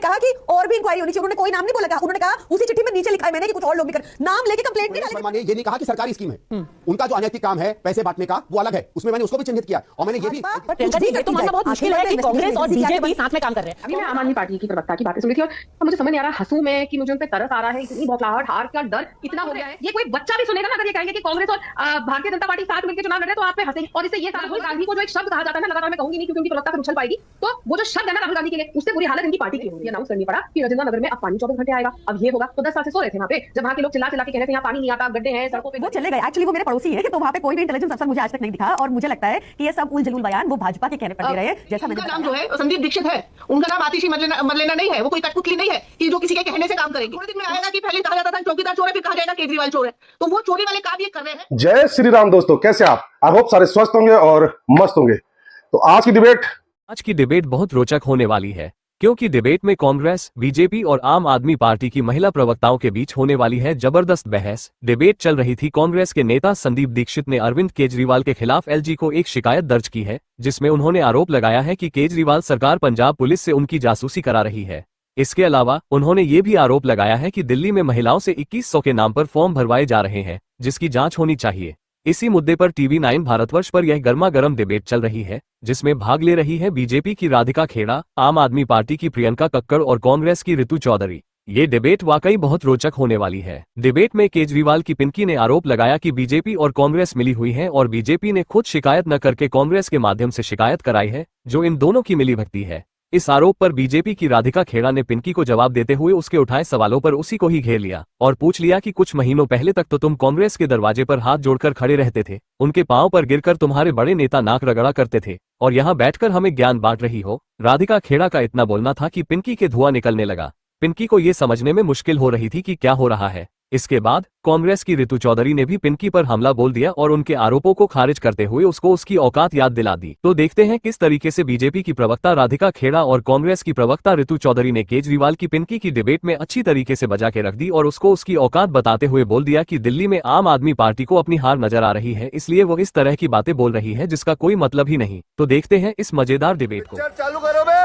कहा कि और भी इंक्वायरी होनी चाहिए। उन्होंने कोई नाम नहीं बोला, कहा उन्होंने कहा उसी चिट्ठी में नीचे लिखा है मैंने कि कुछ और लोग भी कर, नाम लेके कंप्लेंट नहीं डाली। वर्मा ने ये नहीं कहा कि सरकारी स्कीम है, उनका जो अनैतिक काम है पैसे बांटने का वो अलग है, उसमें मैंने उसको भी चिन्हित किया और मैंने ये भी तो मानना बहुत मुश्किल है कि कांग्रेस और बीजेपी साथ में काम कर रहे हैं। अभी मैं आम आदमी पार्टी की प्रवक्ता की बातें सुन रही थी और मुझे समझ नहीं आ रहा, हंसू मैं कि मुझे उन पे तरस आ रहा है, इतनी बौखलाहट, हार का डर इतना हो गया है। ये कोई बच्चा भी सुनेगा ना अगर ये कहेंगे कि कांग्रेस और भारतीय जनता पार्टी साथ मिलकर चुनाव लड़ रहे तो आप पे हंसेंगे। और इससे ये राहुल गांधी को जो एक शब्द कहा जाता है ना, लगातार मैं कहूंगी नहीं क्योंकि उनकी प्रवक्ता पर उछल पाएगी, तो वो जो शब्द है ना राहुल गांधी के लिए, उससे बुरी हालत इनकी पार्टी की होगी। अनाउंस करनी पड़ा कि राजेंद्र नगर में अब पानी 24 घंटे आएगा। अब ये होगा तो 10 साल से सो रहे थे वहां पे, जब वहां के लोग चिल्ला चिल्ला के कह रहे थे यहाँ पानी नहीं आता, गड्ढे हैं सड़कों पे, वो चले गए। एक्चुअली वो मेरे पड़ोसी है, तो वहां पे कोई भी इंटेलिजेंस अफसर मुझे आज तक नहीं दिखा और मुझे लगता है कि ये सब उल जलूल बयान वो भाजपा के कहने पर दे रहे हैं। जैसा मैंने नाम जो है संदीप दीक्षित है, उनका नाम आतिशी मरलेना नहीं है, वो कोई कठपुतली नहीं है कि जो किसी के कहने से काम करेगी। थोड़े दिन में आएगा कि पहले कहा जाता था चौकीदार चोर है, फिर कहा जाएगा केजरीवाल चोर है, तो वो चोरी वाले काम ये कर रहे हैं। जय श्री राम दोस्तों, कैसे आप? आई होप सारे स्वस्थ होंगे और मस्त होंगे। तो आज की डिबेट बहुत रोचक होने वाली है, क्योंकि डिबेट में कांग्रेस, बीजेपी और आम आदमी पार्टी की महिला प्रवक्ताओं के बीच होने वाली है जबरदस्त बहस। डिबेट चल रही थी। कांग्रेस के नेता संदीप दीक्षित ने अरविंद केजरीवाल के खिलाफ एलजी को एक शिकायत दर्ज की है, जिसमें उन्होंने आरोप लगाया है कि केजरीवाल सरकार पंजाब पुलिस से उनकी जासूसी करा रही है। इसके अलावा उन्होंने ये भी आरोप लगाया है कि दिल्ली में महिलाओं से 2100 के नाम पर फॉर्म भरवाए जा रहे हैं, जिसकी जांच होनी चाहिए। इसी मुद्दे पर टीवी 9 भारतवर्ष पर यह गर्मा गर्म डिबेट चल रही है, जिसमें भाग ले रही है बीजेपी की राधिका खेड़ा, आम आदमी पार्टी की प्रियंका कक्कड़ और कांग्रेस की ऋतु चौधरी। ये डिबेट वाकई बहुत रोचक होने वाली है। डिबेट में केजरीवाल की पिंकी ने आरोप लगाया कि बीजेपी और कांग्रेस मिली हुई है और बीजेपी ने खुद शिकायत न करके कांग्रेस के माध्यम से शिकायत कराई है, जो इन दोनों की मिलीभगती है। इस आरोप पर बीजेपी की राधिका खेड़ा ने पिंकी को जवाब देते हुए उसके उठाए सवालों पर उसी को ही घेर लिया और पूछ लिया कि कुछ महीनों पहले तक तो तुम कांग्रेस के दरवाजे पर हाथ जोड़कर खड़े रहते थे, उनके पांव पर गिरकर तुम्हारे बड़े नेता नाक रगड़ा करते थे और यहाँ बैठकर हमें ज्ञान बांट रही हो। राधिका खेड़ा का इतना बोलना था कि पिंकी के धुआं निकलने लगा। पिंकी को ये समझने में मुश्किल हो रही थी कि क्या हो रहा है। इसके बाद कांग्रेस की ऋतु चौधरी ने भी पिंकी पर हमला बोल दिया और उनके आरोपों को खारिज करते हुए उसको उसकी औकात याद दिला दी। तो देखते हैं किस तरीके से बीजेपी की प्रवक्ता राधिका खेड़ा और कांग्रेस की प्रवक्ता ऋतु चौधरी ने केजरीवाल की पिंकी की डिबेट में अच्छी तरीके से बजा के रख दी और उसको उसकी औकात बताते हुए बोल दिया कि दिल्ली में आम आदमी पार्टी को अपनी हार नजर आ रही है, इसलिए वो इस तरह की बातें बोल रही है जिसका कोई मतलब ही नहीं। तो देखते हैं इस मजेदार डिबेट को। चालू करो बे।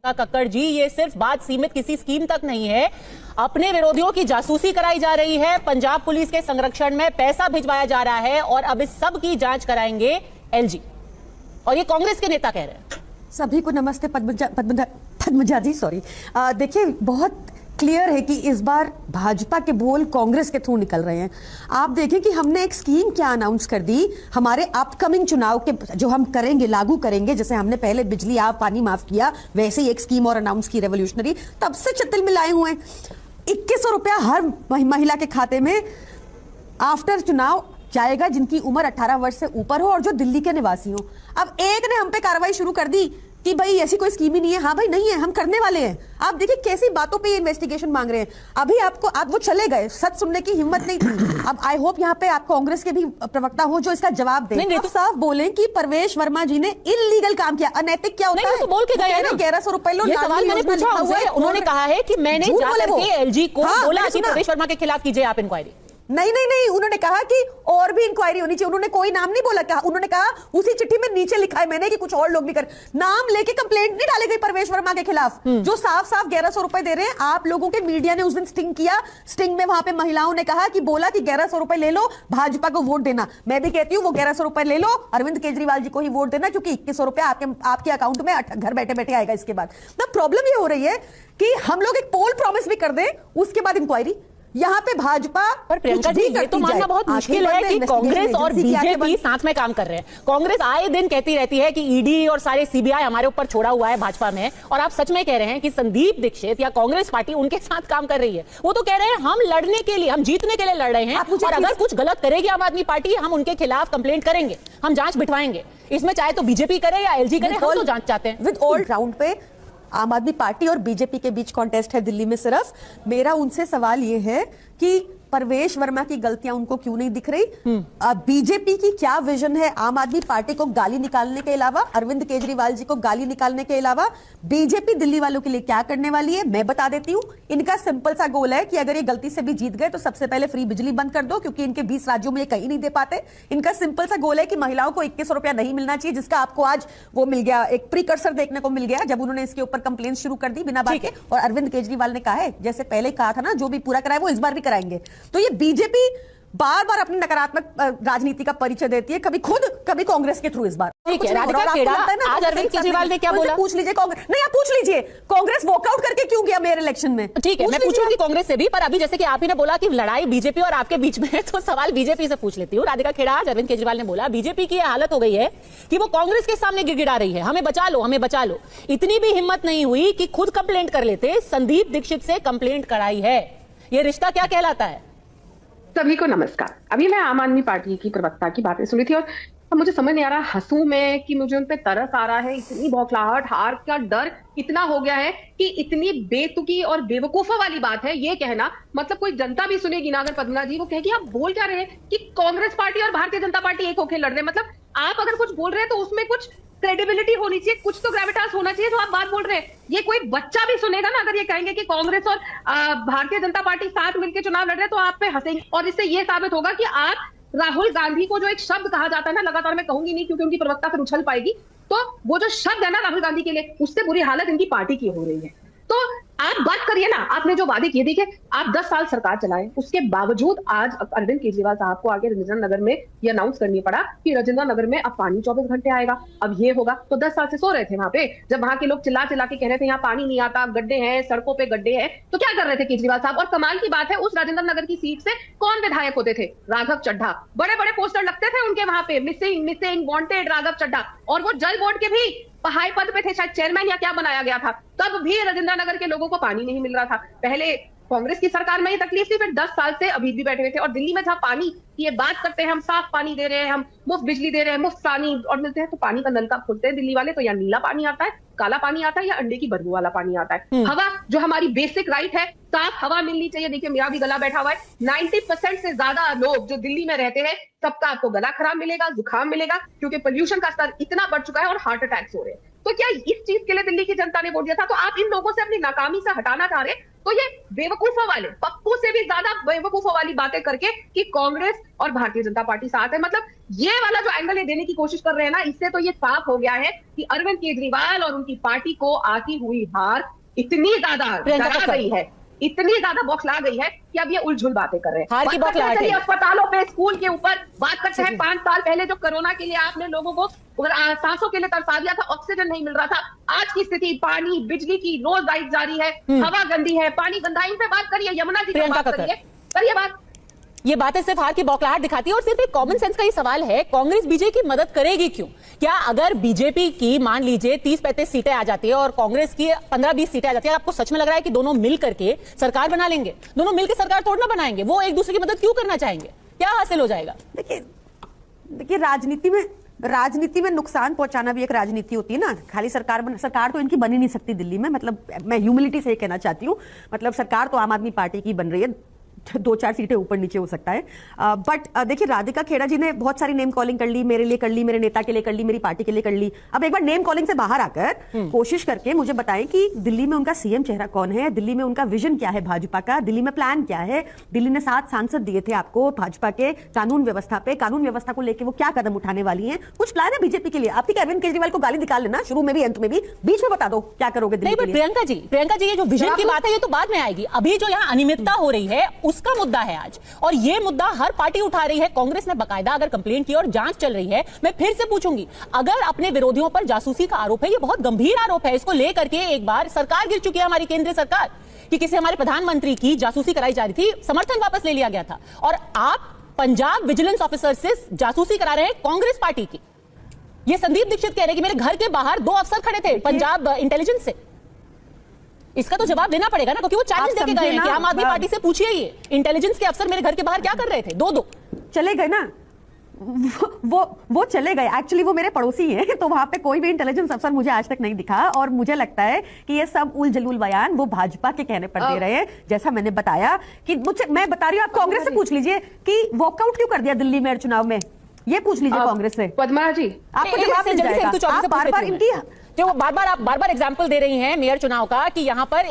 कक्कड़ जी, ये सिर्फ बात सीमित किसी स्कीम तक नहीं है, अपने विरोधियों की जासूसी कराई जा रही है, पंजाब पुलिस के संरक्षण में पैसा भिजवाया जा रहा है और अब इस सब की जांच कराएंगे एलजी, और ये कांग्रेस के नेता कह रहे हैं। सभी को नमस्ते। पद्मजा जी सॉरी। देखिए बहुत क्लियर है कि इस बार भाजपा के बोल कांग्रेस के थ्रू निकल रहे हैं। आप देखें कि हमने एक स्कीम क्या अनाउंस कर दी हमारे अपकमिंग चुनाव के, जो हम करेंगे, लागू करेंगे। जैसे हमने पहले बिजली आप पानी माफ किया, वैसे ही एक स्कीम और अनाउंस की रेवोल्यूशनरी, तब से चत्तिल मिलाए हुए हैं। 2100 रुपया हर महिला के खाते में आफ्टर चुनाव जाएगा जिनकी उम्र 18 वर्ष से ऊपर हो और जो दिल्ली के निवासी हो। अब एक ने हम पे कार्रवाई शुरू कर दी कि भाई ऐसी कोई स्कीम ही नहीं है। हाँ भाई नहीं है, हम करने वाले हैं। आप देखिए कैसी बातों पे ये इन्वेस्टिगेशन मांग रहे हैं। अभी आपको आप वो चले गए, सच सुनने की हिम्मत नहीं थी। अब आई होप यहाँ पे आप कांग्रेस के भी प्रवक्ता हो जो इसका जवाब दें। आप साफ बोलें कि परवेश वर्मा जी ने इलीगल काम किया। अनैतिक क्या होता है? तो बोल के गए ना, 1100 रुपए लो। ये सवाल मैंने पूछा उनसे, उन्होंने कहा है कि मैंने जाकर के एलजी को बोला कि परवेश वर्मा के खिलाफ कीजिए आप इंक्वायरी। नहीं, उन्होंने कहा कि और भी इंक्वायरी होनी चाहिए। उन्होंने कोई नाम नहीं बोला, कहा उन्होंने कहा उसी चिट्ठी में नीचे लिखा है मैंने कि कुछ और लोग भी कर, नाम लेके कंप्लेंट नहीं डाली गई परवेश वर्मा के खिलाफ, जो साफ साफ 1100 रुपए दे रहे हैं। आप लोगों के मीडिया ने उस दिन स्टिंग किया, स्टिंग में वहां पे महिलाओं ने कहा कि बोला कि 1100 रुपए ले लो, भाजपा को वोट देना। मैं भी कहती हूँ वो 1100 रुपए ले लो, अरविंद केजरीवाल जी को ही वोट देना, क्योंकि 2100 रुपए आपके अकाउंट में घर बैठे बैठे आएगा। इसके बाद ना प्रॉब्लम ये हो रही है कि हम लोग एक पोल प्रॉमिस भी कर दें, उसके बाद इंक्वायरी। यहाँ पे भाजपा पर प्रियंका जी, ये तो मानना बहुत मुश्किल है कि कांग्रेस और बीजेपी साथ में काम कर रहे हैं। कांग्रेस आए दिन कहती रहती है कि ईडी और सारे सीबीआई हमारे ऊपर छोड़ा हुआ है भाजपा में, और आप सच में कह रहे हैं कि संदीप दीक्षित या कांग्रेस पार्टी उनके साथ काम कर रही है। वो तो कह रहे हैं हम लड़ने के लिए, हम जीतने के लिए लड़ रहे हैं, और अगर कुछ गलत करेगी आम आदमी पार्टी, हम उनके खिलाफ कंप्लेंट करेंगे, हम जांच बिठवाएंगे। इसमें चाहे तो बीजेपी करे या एलजी करे, हम तो जांच चाहते हैं। विद ऑल राउंड पे आम आदमी पार्टी और बीजेपी के बीच कॉन्टेस्ट है दिल्ली में। सिर्फ मेरा उनसे सवाल ये है कि परवेश वर्मा की गलतियां उनको क्यों नहीं दिख रही? बीजेपी की क्या विजन है आम आदमी पार्टी को गाली निकालने के अलावा, अरविंद केजरीवाल जी को गाली निकालने के अलावा बीजेपी दिल्ली वालों के लिए क्या करने वाली है, मैं बता देती हूं। इनका सिंपल सा गोल है कि अगर ये गलती से भी जीत गए तो सबसे पहले फ्री बिजली बंद कर दो, क्योंकि इनके 20 राज्यों में ये कहीं नहीं दे पाते। इनका सिंपल सा गोल है कि महिलाओं को 2100 रुपया नहीं मिलना चाहिए, जिसका आपको आज वो मिल गया, एक प्रीकर्सर देखने को मिल गया जब उन्होंने इसके ऊपर कंप्लेन शुरू कर दी बिना बात के। और अरविंद केजरीवाल ने कहा है, जैसे पहले कहा था ना, जो भी पूरा कराए वो इस बार भी कराएंगे। तो ये बीजेपी बार बार अपनी नकारात्मक राजनीति का परिचय देती है, कभी खुद कभी कांग्रेस के थ्रू। इस बार ठीक है, राधिका खेड़ा, आज अरविंद केजरीवाल ने क्या बोला? पूछ लीजिए कांग्रेस, नहीं आप पूछ लीजिए कांग्रेस वॉकआउट करके क्यों गया मेयर इलेक्शन में। ठीक है, मैं पूछूंगी कांग्रेस से भी, पर अभी जैसे कि आप ही ने बोला कि लड़ाई बीजेपी और आपके बीच में है, तो सवाल बीजेपी से पूछ लेती हूँ। राधिका खेड़ा, आज अरविंद केजरीवाल ने बोला बीजेपी की हालत हो गई है कि वो कांग्रेस के सामने गिड़गिड़ा रही है, हमें बचा लो, हमें बचा लो। इतनी भी हिम्मत नहीं हुई कि खुद कंप्लेंट कर लेते, संदीप दीक्षित से कंप्लेंट कराई है। ये रिश्ता क्या कहलाता है? सभी को नमस्कार। अभी मैं आम आदमी पार्टी की प्रवक्ता की बातें सुनी थी और अब मुझे समझ नहीं आ रहा, हंसू मैं कि मुझे उन पे तरस आ रहा है। इतनी बौखलाहट, हार का डर इतना हो गया है कि इतनी बेतुकी और बेवकूफों वाली बात है ये कहना। मतलब कोई जनता भी सुनेगी ना अगर पद्मना जी, वो कहेगी आप बोल क्या रहे हैं कि कांग्रेस पार्टी और भारतीय जनता पार्टी एक होकर लड़ रहे हैं। मतलब आप अगर कुछ बोल रहे हैं तो उसमें कुछ क्रेडिबिलिटी होनी चाहिए, कुछ तो ग्रेविटास होना चाहिए जो आप बात बोल रहे हैं। ये कोई बच्चा भी सुनेगा ना अगर ये कहेंगे कि कांग्रेस और भारतीय जनता पार्टी साथ मिलकर चुनाव लड़ रहे हैं, तो आप पे हंसेंगे। और इससे ये साबित होगा कि आप राहुल गांधी को, जो एक शब्द कहा जाता है ना, लगातार मैं कहूंगी नहीं क्योंकि उनकी प्रवक्ता फिर उछल पाएगी, तो वो जो शब्द है ना राहुल गांधी के लिए, उससे बुरी हालत इनकी पार्टी की हो रही है। तो आप बात करिए ना, आपने जो वादे किए, देखिए आप 10 साल सरकार चलाए, उसके बावजूद आज अरविंद केजरीवाल साहब को आगे रजिंद्र नगर में ये अनाउंस करनी पड़ा कि रजिंद्र नगर में अब पानी 24 घंटे आएगा, अब ये होगा। तो 10 साल से सो रहे थे वहां पे, जब वहां के लोग चिल्ला चिल्ला के कह रहे थे यहाँ पानी नहीं आता, गड्ढे हैं, सड़कों पे गड्ढे हैं, तो क्या कर रहे थे केजरीवाल साहब? और कमाल की बात है, उस राजेंद्र नगर की सीट से कौन विधायक होते थे? राघव चड्ढा। बड़े बड़े पोस्टर लगते थे उनके वहां पे, missing missing wanted Raghav Chadha. और वो जल बोर्ड के भी हाई पद पे थे, शायद चेयरमैन या क्या बनाया गया था। तब भी राजेंद्र नगर के लोगों को पानी नहीं मिल रहा था। पहले कांग्रेस की सरकार में ये तकलीफ थी, फिर 10 साल से अभी भी बैठे हुए थे। और दिल्ली में जहां पानी की ये बात करते हैं, हम साफ पानी दे रहे हैं, हम मुफ्त बिजली दे रहे हैं, मुफ्त पानी और मिलते हैं, तो पानी का नलका खोलते हैं दिल्ली वाले, तो या नीला पानी आता है, काला पानी आता है, या अंडे की बदबू वाला पानी आता है। हवा जो हमारी बेसिक राइट है, साफ हवा मिलनी चाहिए। देखिए मेरा भी गला बैठा हुआ है, 90% से ज्यादा लोग जो दिल्ली में रहते हैं, सबका आपको गला खराब मिलेगा, जुकाम मिलेगा, क्योंकि पोल्यूशन का स्तर इतना बढ़ चुका है और हार्ट अटैक्स हो रहे हैं। तो क्या इस चीज के लिए दिल्ली की जनता ने वोट दिया था? तो आप इन लोगों से अपनी नाकामी से हटाना चाह रहे, तो ये बेवकूफों वाले, पप्पू से भी ज्यादा बेवकूफों वाली बातें करके कि कांग्रेस और भारतीय जनता पार्टी साथ है, मतलब ये वाला जो एंगल ये देने की कोशिश कर रहे हैं ना, इससे तो ये साफ हो गया है कि अरविंद केजरीवाल और उनकी पार्टी को आती हुई हार इतनी ज्यादा डरा गई है, इतनी ज्यादा बौखला गई है कि अब ये उलझुल बातें कर रहे हैं। हार की बौखलाहट है। अस्पतालों पे, स्कूल के ऊपर बात करते हैं। 5 साल पहले जो कोरोना के लिए आपने लोगों को सांसों के लिए तरसा दिया था, ऑक्सीजन नहीं मिल रहा था, आज की स्थिति पानी बिजली की रोज राइट जारी है, हवा गंदी है, पानी गंदा है। इन पे बात करिए, यमुना जी पे बात करिए बात। ये बातें सिर्फ हार की बौखलाहट दिखाती है और सिर्फ एक कॉमन सेंस का ही सवाल है, कांग्रेस बीजेपी की मदद करेगी क्यों? क्या अगर बीजेपी की मान लीजिए 30-35 सीटें आ जाती है और कांग्रेस की 15-20 सीटें आ जाती है, आपको सच में लग रहा है कि दोनों मिल करके सरकार बना लेंगे? दोनों मिलकर सरकार तोड़ ना बनाएंगे, वो एक दूसरे की मदद क्यों करना चाहेंगे? क्या हासिल हो जाएगा? देखिए राजनीति में नुकसान पहुंचाना भी एक राजनीति होती है ना। खाली सरकार तो इनकी बन ही नहीं सकती दिल्ली में, मतलब मैं ह्यूमिलिटी से ये कहना चाहती हूँ। मतलब सरकार तो आम आदमी पार्टी की बन रही है, 2-4 सीटें ऊपर नीचे हो सकता है। बट देखिए राधिका खेड़ा जी ने बहुत सारी नेम कॉलिंग कर ली, मेरे लिए कर ली, मेरे नेता के लिए कर ली, मेरी पार्टी के लिए कर ली। अब एक बार नेम कॉलिंग से बाहर आकर कोशिश करके मुझे बताएं कि दिल्ली में उनका सीएम चेहरा कौन है, दिल्ली में उनका विजन क्या है भाजपा का, दिल्ली में प्लान क्या है। दिल्ली ने 7 सांसद दिए थे आपको भाजपा के कानून व्यवस्था पे, कानून व्यवस्था को लेकर वो क्या कदम उठाने वाली है? कुछ प्लान है बीजेपी के लिए? आप ठीक है अरविंद केजरीवाल को गाली निकाल लेना, शुरू में भी अंत में भी, बीच में बता दो क्या करोगे दिल्ली के लिए। प्रियंका जी ये जो विजन की बात है ये तो बाद में आएगी, अभी जो यहाँ अनियमितता हो रही है उसका मुद्दा है आज, और ये मुद्दा हर पार्टी उठा रही है। कांग्रेस ने बकायदा अगर कंप्लेंट की और जांच चल रही है, मैं फिर से पूछूंगी, अगर अपने विरोधियों पर जासूसी का आरोप है, ये बहुत गंभीर आरोप है, इसको लेकर के एक बार सरकार गिर चुकी है हमारी केंद्रीय सरकार कि किसी हमारे प्रधानमंत्री की जासूसी कराई जा रही थी, समर्थन वापस ले लिया गया था, और आप पंजाब विजिलेंस ऑफिसर से जासूसी करा रहे हैं कांग्रेस पार्टी की। ये संदीप दीक्षित कह रहे हैं कि मेरे घर के बाहर 2 अफसर खड़े थे पंजाब इंटेलिजेंस से। इसका तो जवाब देना पड़ेगा ना, क्योंकि वो चैलेंज देके गए हैं कि आम आदमी पार्टी से पूछिए ये इंटेलिजेंस के अफसर मेरे घर के बाहर क्या कर रहे थे, 2 चले गए ना। वो चले गए, एक्चुअली वो मेरे पड़ोसी हैं, तो वहां पे कोई भी इंटेलिजेंस अफसर मुझे आज तक नहीं दिखा, और मुझे लगता है कि ये सब उल जलूल बयान वो भाजपा के कहने पर दे रहे हैं। जैसा मैंने बताया कि मुझसे, मैं बता रही हूँ, आप कांग्रेस से पूछ लीजिए कि वॉकआउट क्यों कर दिया दिल्ली मेयर चुनाव में, ये पूछ लीजिए कांग्रेस से, पद्मा जी आपको जवाब मिल जाएगा। आप बार-बार इनकी जो बार-बार एग्जांपल दे रही हैं मेयर चुनाव का कि यहाँ पर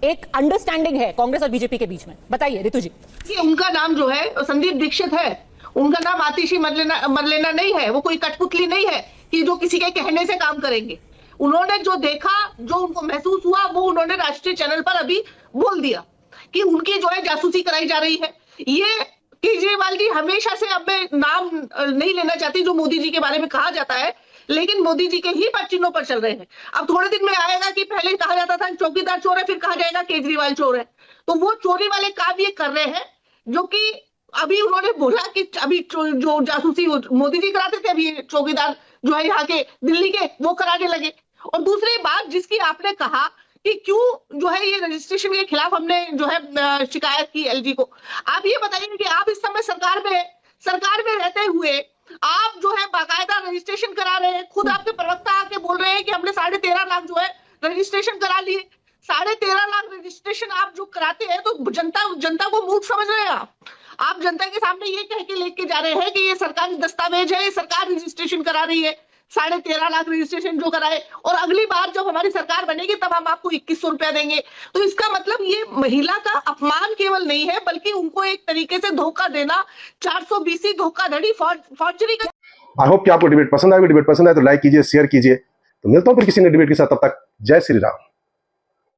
एक अंडरस्टैंडिंग है कांग्रेस और बीजेपी के बीच में। बताइए रितु जी। कि उनका नाम जो है संदीप दीक्षित है, उनका नाम आतिशी मरलेना नहीं है, वो कोई कठपुतली नहीं है कि जो किसी के कहने से काम करेंगे। उन्होंने जो देखा, जो उनको महसूस हुआ, वो उन्होंने राष्ट्रीय चैनल पर अभी बोल दिया कि उनकी जो है जासूसी कराई जा रही है। ये केजरीवाल जी हमेशा से, अब मैं नाम नहीं लेना चाहती जो मोदी जी के बारे में कहा जाता है, लेकिन मोदी जी के ही चिन्हों पर चल रहे हैं। अब थोड़े दिन में आएगा कि पहले कहा जाता था चौकीदार चोर है, फिर कहा जाएगा केजरीवाल चोर है। तो वो चोरी वाले काम ये कर रहे हैं, जो कि अभी उन्होंने बोला कि अभी जो जासूसी मोदी जी कराते थे, अभी चौकीदार जो है यहाँ के दिल्ली के वो कराने लगे। और दूसरी बात जिसकी आपने कहा कि क्यों जो है ये रजिस्ट्रेशन के खिलाफ हमने जो है शिकायत की एलजी को, आप ये बताइए कि आप इस समय सरकार में रहते हुए आप जो है बाकायदा रजिस्ट्रेशन करा रहे हैं। खुद आपके प्रवक्ता आके बोल रहे हैं कि हमने 13.5 लाख जो है रजिस्ट्रेशन करा लिए। 13.5 लाख रजिस्ट्रेशन आप जो कराते हैं तो जनता को मूर्ख समझ रहे हैं आप जनता के सामने ये कह के लेके जा रहे हैं कि ये सरकारी दस्तावेज है, ये सरकार रजिस्ट्रेशन करा रही है। 13.5 लाख रजिस्ट्रेशन जो कराए, और अगली बार जब हमारी सरकार बनेगी तब हम आपको 2100 रुपया देंगे। तो इसका मतलब ये महिला का अपमान केवल नहीं है, बल्कि उनको एक तरीके से धोखा देना, 420 धोखाधड़ी, फॉर्जरी का। आई होप कि आपको डिबेट पसंद आएगी। डिबेट पसंद आए तो लाइक कीजिए, शेयर कीजिए। तो मिलता हूं फिर किसी नए डिबेट के साथ, तब तक जय श्री राम।